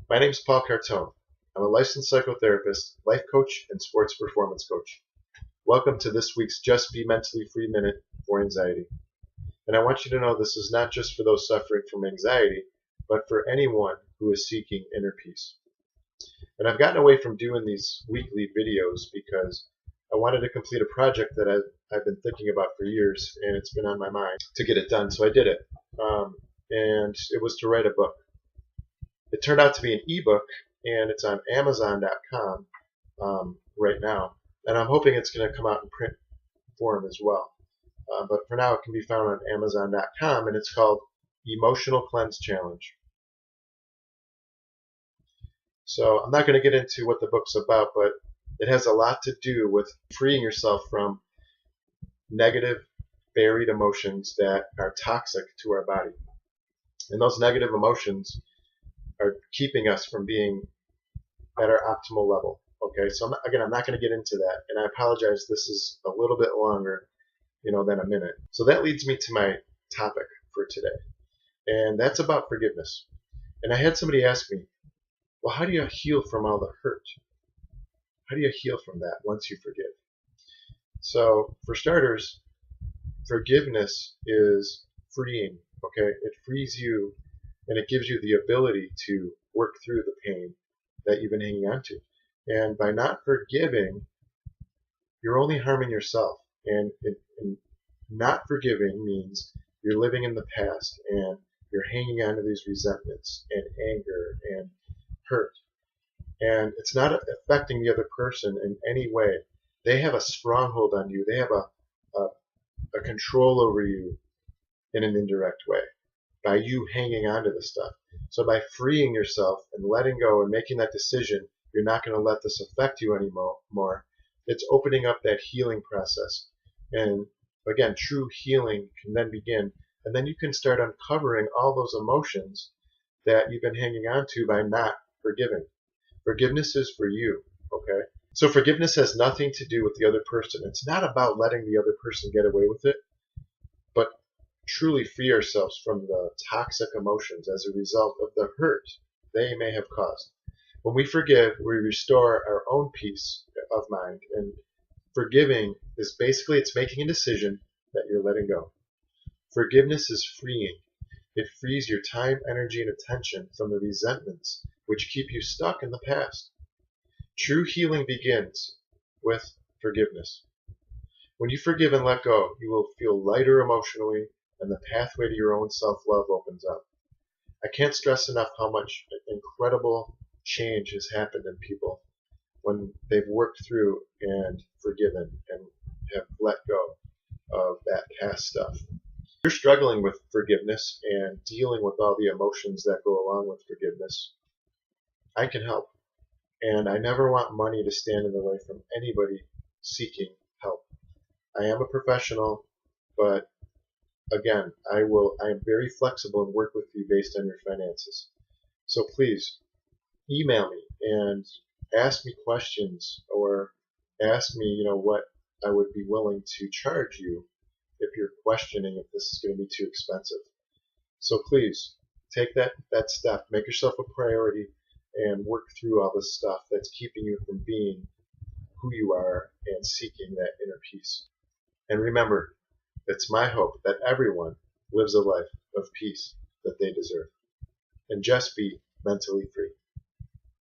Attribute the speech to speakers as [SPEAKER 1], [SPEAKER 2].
[SPEAKER 1] My name is Paul Cartone. I'm a licensed psychotherapist, life coach, and sports performance coach. Welcome to this week's Just Be Mentally Free Minute for Anxiety. And I want you to know this is not just for those suffering from anxiety, but for anyone who is seeking inner peace. And I've gotten away from doing these weekly videos because I wanted to complete a project that I've been thinking about for years, and it's been on my mind to get it done, so I did it. And it was to write a book. It turned out to be an ebook, and it's on Amazon.com right now. And I'm hoping it's going to come out in print form as well. But for now, it can be found on Amazon.com, and it's called Emotional Cleanse Challenge. So I'm not going to get into what the book's about, but it has a lot to do with freeing yourself from negative, buried emotions that are toxic to our body. And those negative emotions are keeping us from being at our optimal level. Okay, so I'm not going to get into that, and I apologize. This is a little bit longer, than a minute. So that leads me to my topic for today, and that's about forgiveness. And I had somebody ask me, well, how do you heal from all the hurt? How do you heal from that once you forgive? So for starters, forgiveness is freeing. Okay, it frees you, and it gives you the ability to work through the pain that you've been hanging on to. And by not forgiving, you're only harming yourself. And not forgiving means you're living in the past and you're hanging on to these resentments and anger and hurt. And it's not affecting the other person in any way. They have a stronghold on you. They have a control over you in an indirect way by you hanging on to this stuff. So by freeing yourself and letting go and making that decision, you're not going to let this affect you anymore. It's opening up that healing process. And again, true healing can then begin. And then you can start uncovering all those emotions that you've been hanging on to by not forgiving. Forgiveness is for you, okay? So forgiveness has nothing to do with the other person. It's not about letting the other person get away with it, but truly free ourselves from the toxic emotions as a result of the hurt they may have caused. When we forgive, we restore our own peace of mind, and forgiving is basically it's making a decision that you're letting go. Forgiveness is freeing. It frees your time, energy, and attention from the resentments which keep you stuck in the past. True healing begins with forgiveness. When you forgive and let go, you will feel lighter emotionally, and the pathway to your own self-love opens up. I can't stress enough how much incredible change has happened in people when they've worked through and forgiven and have let go of that past stuff. If you're struggling with forgiveness and dealing with all the emotions that go along with forgiveness, I can help. And I never want money to stand in the way from anybody seeking help. I am a professional, but again, I am very flexible and work with you based on your finances. So please email me and ask me questions, or ask me, what I would be willing to charge you if you're questioning if this is going to be too expensive. So please take that step, make yourself a priority, and work through all this stuff that's keeping you from being who you are and seeking that inner peace. And remember, it's my hope that everyone lives a life of peace that they deserve. And just be mentally free.